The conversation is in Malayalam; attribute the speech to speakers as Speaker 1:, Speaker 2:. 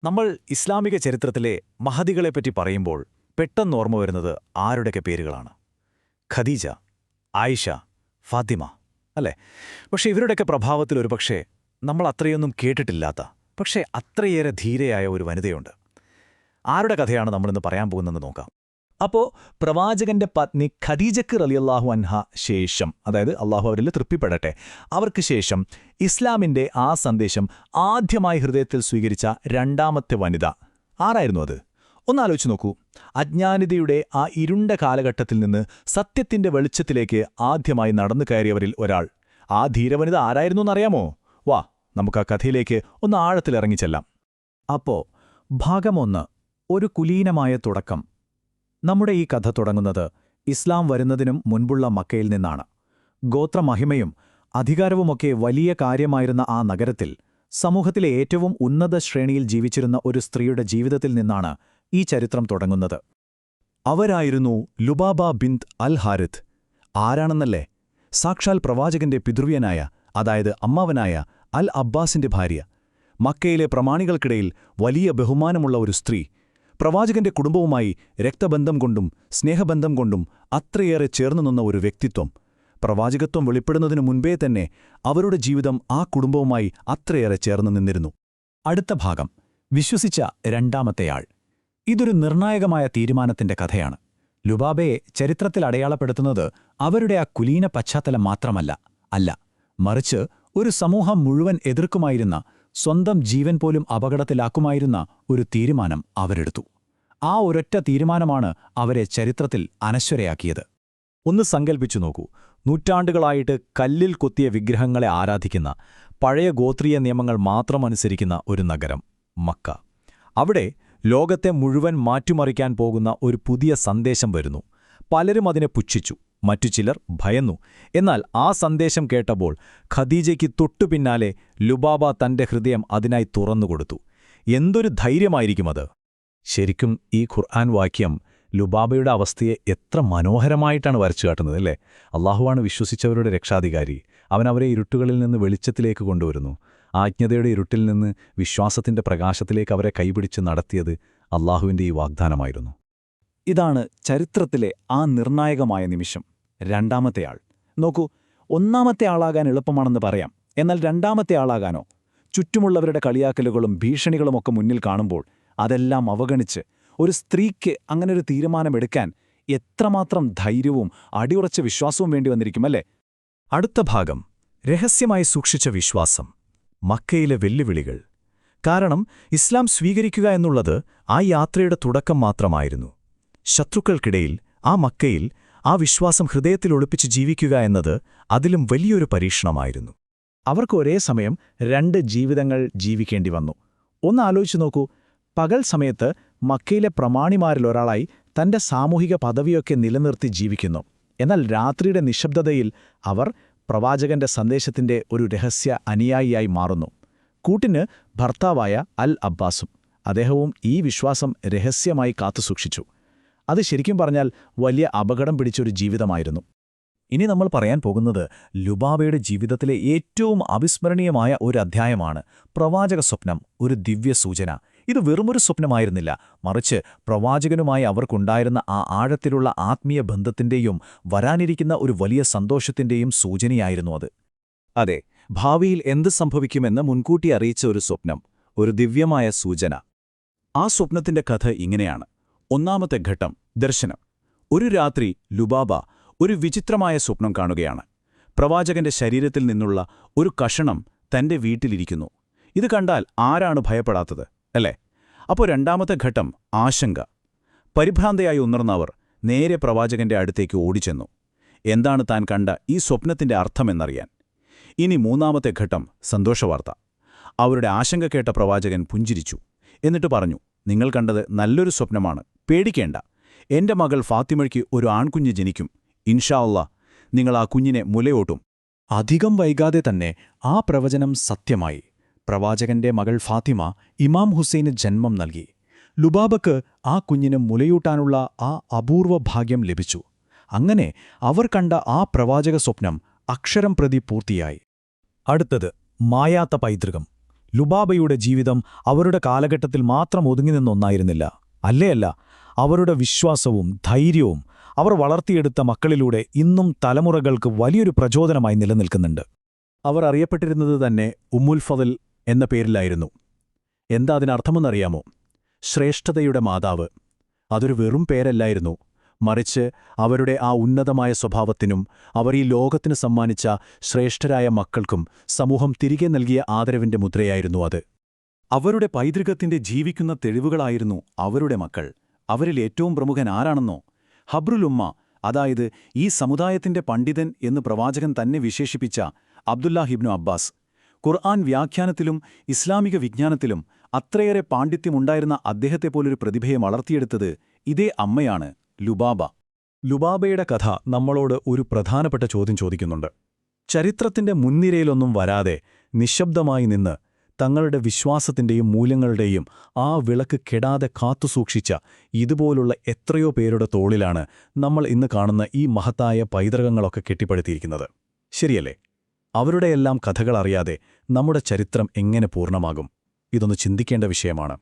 Speaker 1: നമ്മൾ ഇസ്ലാമിക ചരിത്രത്തിലെ മഹദികളെപ്പറ്റി പറയുമ്പോൾ പെട്ടെന്ന് ഓർമ്മ വരുന്നത് ആരുടെയൊക്കെ പേരുകളാണ്? ഖദീജ, ആയിഷ, ഫാത്തിമ, അല്ലേ? പക്ഷേ ഇവരുടെയൊക്കെ പ്രഭാവത്തിൽ ഒരുപക്ഷേ നമ്മൾ അത്രയൊന്നും കേട്ടിട്ടില്ലാത്ത, പക്ഷേ അത്രയേറെ ധീരയായ ഒരു വനിതയുണ്ട്. ആരുടെ കഥയാണ് നമ്മളിന്ന് പറയാൻ പോകുന്നതെന്ന് നോക്കാം. അപ്പോൾ പ്രവാചകന്റെ പത്നി ഖദീജക്ക് റളിയല്ലാഹു അൻഹ ശേഷം, അതായത് അള്ളാഹു അവരിൽ തൃപ്തിപ്പെടട്ടെ, അവർക്ക് ശേഷം ഇസ്ലാമിന്റെ ആ സന്ദേശം ആദ്യമായി ഹൃദയത്തിൽ സ്വീകരിച്ച രണ്ടാമത്തെ വനിത ആരായിരുന്നു അത്? ഒന്നാലോചിച്ച് നോക്കൂ. അജ്ഞാനിതയുടെ ആ ഇരുണ്ട കാലഘട്ടത്തിൽ നിന്ന് സത്യത്തിന്റെ വെളിച്ചത്തിലേക്ക് ആദ്യമായി നടന്നു കയറിയവരിൽ ഒരാൾ. ആ ധീരവനിത ആരായിരുന്നു എന്നറിയാമോ? വാ, നമുക്ക് ആ കഥയിലേക്ക് ഒന്ന് ആഴത്തിലിറങ്ങിച്ചെല്ലാം. അപ്പോ ഭാഗം 1, ഒരു കുലീനമായ തുടക്കം. നമ്മുടെ ഈ കഥ തുടങ്ങുന്നത് ഇസ്ലാം വരുന്നതിനും മുൻപുള്ള മക്കയിൽ നിന്നാണ്. ഗോത്രമഹിമയും അധികാരവുമൊക്കെ വലിയ കാര്യമായിരുന്ന ആ നഗരത്തിൽ സമൂഹത്തിലെ ഏറ്റവും ഉന്നത ശ്രേണിയിൽ ജീവിച്ചിരുന്ന ഒരു സ്ത്രീയുടെ ജീവിതത്തിൽ നിന്നാണ് ഈ ചരിത്രം തുടങ്ങുന്നത്. അവരായിരുന്നു ലുബാബ ബിന്ത് അൽ ഹാരിത്ത്. ആരാണെന്നല്ലേ? സാക്ഷാൽ പ്രവാചകന്റെ പിതൃവ്യനായ, അതായത് അമ്മാവനായ അൽ അബ്ബാസിന്റെ ഭാര്യ. മക്കയിലെ പ്രമാണികൾക്കിടയിൽ വലിയ ബഹുമാനമുള്ള ഒരു സ്ത്രീ. പ്രവാചകന്റെ കുടുംബവുമായി രക്തബന്ധം കൊണ്ടും സ്നേഹബന്ധം കൊണ്ടും അത്രയേറെ ചേർന്നു നിന്ന ഒരു വ്യക്തിത്വം. പ്രവാചകത്വം വെളിപ്പെടുന്നതിനു മുൻപേ തന്നെ അവരുടെ ജീവിതം ആ കുടുംബവുമായി അത്രയേറെ ചേർന്നു നിന്നിരുന്നു. അടുത്ത ഭാഗം, വിശ്വസിച്ച രണ്ടാമത്തെയാൾ. ഇതൊരു നിർണായകമായ തീരുമാനത്തിന്റെ കഥയാണ്. ലുബാബയെ ചരിത്രത്തിൽ അടയാളപ്പെടുത്തുന്നത് അവരുടെ ആ കുലീന പശ്ചാത്തലം മാത്രമല്ല, മറിച്ച് ഒരു സമൂഹം മുഴുവൻ എതിർക്കുമായിരുന്ന, സ്വന്തം ജീവൻ പോലും അപകടത്തിലാക്കുമായിരുന്ന ഒരു തീരുമാനം അവരെടുത്തു. ആ ഒരൊറ്റ തീരുമാനമാണ് അവരെ ചരിത്രത്തിൽ അനശ്വരയാക്കിയത്. ഒന്ന് സങ്കൽപ്പിച്ചു നോക്കൂ. നൂറ്റാണ്ടുകളായിട്ട് കല്ലിൽ കൊത്തിയ വിഗ്രഹങ്ങളെ ആരാധിക്കുന്ന, പഴയ ഗോത്രീയ നിയമങ്ങൾ മാത്രം അനുസരിക്കുന്ന ഒരു നഗരം മക്ക. അവിടെ ലോകത്തെ മുഴുവൻ മാറ്റിമറിക്കാൻ പോകുന്ന ഒരു പുതിയ സന്ദേശം വരുന്നു. പലരും അതിനെ പുച്ഛിച്ചു, മറ്റു ചിലർ ഭയന്നു. എന്നാൽ ആ സന്ദേശം കേട്ടപ്പോൾ ഖദീജയ്ക്ക് തൊട്ടുപിന്നാലെ ലുബാബ തന്റെ ഹൃദയം അതിനായി തുറന്നുകൊടുത്തു. എന്തൊരു ധൈര്യമായിരിക്കും അത്! ശരിക്കും ഈ ഖുർആൻ വാക്യം ലുബാബയുടെ അവസ്ഥയെ എത്ര മനോഹരമായിട്ടാണ് വരച്ചു കാട്ടുന്നത്, അല്ലേ? അള്ളാഹുവാണ് വിശ്വസിച്ചവരുടെ രക്ഷാധികാരി. അവൻ അവരെ ഇരുട്ടുകളിൽ നിന്ന് വെളിച്ചത്തിലേക്ക് കൊണ്ടുവരുന്നു. ആജ്ഞതയുടെ ഇരുട്ടിൽ നിന്ന് വിശ്വാസത്തിന്റെ പ്രകാശത്തിലേക്ക് അവരെ കൈപിടിച്ച് നടത്തിയത് അള്ളാഹുവിന്റെ ഈ വാഗ്ദാനമായിരുന്നു. ഇതാണ് ചരിത്രത്തിലെ ആ നിർണായകമായ നിമിഷം. രണ്ടാമത്തെയാൾ. നോക്കൂ, ഒന്നാമത്തെ ആളാകാൻ എളുപ്പമാണെന്ന് പറയാം, എന്നാൽ രണ്ടാമത്തെ ആളാകാനോ? ചുറ്റുമുള്ളവരുടെ കളിയാക്കലുകളും ഭീഷണികളുമൊക്കെ മുന്നിൽ കാണുമ്പോൾ അതെല്ലാം അവഗണിച്ച് ഒരു സ്ത്രീക്ക് അങ്ങനൊരു തീരുമാനമെടുക്കാൻ എത്രമാത്രം ധൈര്യവും അടിയുറച്ച വിശ്വാസവും വേണ്ടി വന്നിരിക്കുമല്ലേ? അടുത്ത ഭാഗം, രഹസ്യമായി സൂക്ഷിച്ച വിശ്വാസം. മക്കയിലെ വെല്ലുവിളികൾ. കാരണം ഇസ്ലാം സ്വീകരിക്കുക എന്നുള്ളത് ആ യാത്രയുടെ തുടക്കം മാത്രമായിരുന്നു. ശത്രുക്കൾക്കിടയിൽ, ആ മക്കയിൽ, ആ വിശ്വാസം ഹൃദയത്തിൽ ഒളിപ്പിച്ച് ജീവിക്കുക എന്നത് അതിലും വലിയൊരു പരീക്ഷണമായിരുന്നു. അവർക്ക് ഒരേ സമയം 2 ജീവിതങ്ങൾ ജീവിക്കേണ്ടി വന്നു. ഒന്ന് ആലോചിച്ചു നോക്കൂ. പകൽ സമയത്ത് മക്കയിലെ പ്രമാണിമാരിലൊരാളായി തന്റെ സാമൂഹിക പദവിയൊക്കെ നിലനിർത്തി ജീവിക്കുന്നു. എന്നാൽ രാത്രിയുടെ നിശബ്ദതയിൽ അവർ പ്രവാചകന്റെ സന്ദേശത്തിന്റെ ഒരു രഹസ്യ അനുയായിയായി മാറുന്നു. കൂട്ടിന് ഭർത്താവായ അൽ അബ്ബാസും. അദ്ദേഹവും ഈ വിശ്വാസം രഹസ്യമായി കാത്തുസൂക്ഷിച്ചു. അത് ശരിക്കും പറഞ്ഞാൽ വലിയ അപകടം പിടിച്ചൊരു ജീവിതമായിരുന്നു. ഇനി നമ്മൾ പറയാൻ പോകുന്നത് ലുബാബയുടെ ജീവിതത്തിലെ ഏറ്റവും അവിസ്മരണീയമായ ഒരു അധ്യായമാണ്. പ്രവാചക സ്വപ്നം, ഒരു ദിവ്യ സൂചന. ഇത് വെറുമൊരു സ്വപ്നമായിരുന്നില്ല, മറിച്ച് പ്രവാചകനുമായി അവർക്കുണ്ടായിരുന്ന ആ ആഴത്തിലുള്ള ആത്മീയ ബന്ധത്തിന്റെയും വരാനിരിക്കുന്ന ഒരു വലിയ സന്തോഷത്തിന്റെയും സൂചനയായിരുന്നു അത്. അതെ, ഭാവിയിൽ എന്ത് സംഭവിക്കുമെന്ന് മുൻകൂട്ടി അറിയിച്ച ഒരു സ്വപ്നം, ഒരു ദിവ്യമായ സൂചന. ആ സ്വപ്നത്തിന്റെ കഥ ഇങ്ങനെയാണ്. ഒന്നാമത്തെ ഘട്ടം, ദർശനം. ഒരു രാത്രി ലുബാബ ഒരു വിചിത്രമായ സ്വപ്നം കാണുകയാണ്. പ്രവാചകന്റെ ശരീരത്തിൽ നിന്നുള്ള ഒരു കഷണം തന്റെ വീട്ടിലിരിക്കുന്നു. ഇത് കണ്ടാൽ ആരാണ് ഭയപ്പെടാത്തത്, അല്ലേ? അപ്പോൾ രണ്ടാമത്തെ ഘട്ടം, ആശങ്ക. പരിഭ്രാന്തയായി ഉണർന്നവർ നേരെ പ്രവാചകന്റെ അടുത്തേക്ക് ഓടിച്ചെന്നു, എന്താണ് താൻ കണ്ട ഈ സ്വപ്നത്തിന്റെ അർത്ഥമെന്നറിയാൻ. ഇനി മൂന്നാമത്തെ ഘട്ടം, സന്തോഷവാർത്ത. അവരുടെ ആശങ്ക കേട്ട പ്രവാചകൻ പുഞ്ചിരിച്ചു. എന്നിട്ട് പറഞ്ഞു, നിങ്ങൾ കണ്ടത് നല്ലൊരു സ്വപ്നമാണ്, പേടിക്കേണ്ട. എന്റെ മകൾ ഫാത്തിമയ്ക്ക് ഒരു ആൺകുഞ്ഞ് ജനിക്കും. ഇൻഷാ അല്ലാഹ്, നിങ്ങൾ ആ കുഞ്ഞിനെ മുലയോട്ടും. അധികം വൈകാതെ തന്നെ ആ പ്രവചനം സത്യമായി. പ്രവാചകന്റെ മകൾ ഫാത്തിമ ഇമാം ഹുസൈന് ജന്മം നൽകി. ലുബാബക്ക് ആ കുഞ്ഞിന് മുലയൂട്ടാനുള്ള ആ അപൂർവ ഭാഗ്യം ലഭിച്ചു. അങ്ങനെ അവർ കണ്ട ആ പ്രവാചക സ്വപ്നം അക്ഷരം പ്രതി പൂർത്തിയായി. അടുത്തത്, മായാത്ത പൈതൃകം.
Speaker 2: ലുബാബയുടെ ജീവിതം അവരുടെ കാലഘട്ടത്തിൽ മാത്രം ഒതുങ്ങി നിന്നൊന്നായിരുന്നില്ല. അല്ലേയല്ല, അവരുടെ വിശ്വാസവും ധൈര്യവും അവർ വളർത്തിയെടുത്ത മക്കളിലൂടെ ഇന്നും തലമുറകൾക്ക് വലിയൊരു പ്രചോദനമായി നിലനിൽക്കുന്നുണ്ട്.
Speaker 3: അവർ അറിയപ്പെട്ടിരുന്നത് തന്നെ ഉമ്മുൽ ഫദൽ എന്ന പേരിലായിരുന്നു. എന്താ അതിനർത്ഥമെന്നറിയാമോ? ശ്രേഷ്ഠതയുടെ മാതാവ്. അതൊരു വെറും പേരല്ലായിരുന്നു, മറിച്ച് അവരുടെ ആ ഉന്നതമായ സ്വഭാവത്തിനും അവർ ഈ ലോകത്തിന് സമ്മാനിച്ച ശ്രേഷ്ഠരായ മക്കൾക്കും സമൂഹം തിരികെ നൽകിയ ആദരവിന്റെ മുദ്രയായിരുന്നു അത്.
Speaker 4: അവരുടെ പൈതൃകത്തിന്റെ ജീവിക്കുന്ന തെളിവുകളായിരുന്നു അവരുടെ മക്കൾ. അവരിൽ ഏറ്റവും പ്രമുഖൻ ആരാണെന്നോ? ഹബ്രുലുമ്മ, അതായത് ഈ സമുദായത്തിന്റെ പണ്ഡിതൻ എന്ന് പ്രവാചകൻ തന്നെ വിശേഷിപ്പിച്ച അബ്ദുല്ലാഹിബ്നു അബ്ബാസ്. ഖുർആൻ വ്യാഖ്യാനത്തിലും ഇസ്ലാമിക വിജ്ഞാനത്തിലും അത്രയേറെ പാണ്ഡിത്യമുണ്ടായിരുന്ന അദ്ദേഹത്തെപ്പോലൊരു പ്രതിഭയെ വളർത്തിയെടുത്തത് ഇതേ അമ്മയാണ്, ലുബാബ.
Speaker 3: ലുബാബയുടെ കഥ നമ്മളോട് ഒരു പ്രധാനപ്പെട്ട ചോദ്യം ചോദിക്കുന്നുണ്ട്. ചരിത്രത്തിന്റെ മുൻനിരയിലൊന്നും വരാതെ നിശബ്ദമായി നിന്ന് തങ്ങളുടെ വിശ്വാസത്തിന്റെയും മൂല്യങ്ങളുടെയും ആ വിളക്ക് കെടാതെ കാത്തുസൂക്ഷിച്ച ഇതുപോലുള്ള എത്രയോ പേരുടെ തോളിലാണ് നമ്മൾ ഇന്ന് കാണുന്ന ഈ മഹത്തായ പൈതൃകങ്ങളൊക്കെ കെട്ടിപ്പടുത്തിയിരിക്കുന്നത്. ശരിയല്ലേ? അവരുടെയെല്ലാം കഥകളറിയാതെ നമ്മുടെ ചരിത്രം എങ്ങനെ പൂർണ്ണമാകും? ഇതൊന്ന് ചിന്തിക്കേണ്ട വിഷയമാണ്.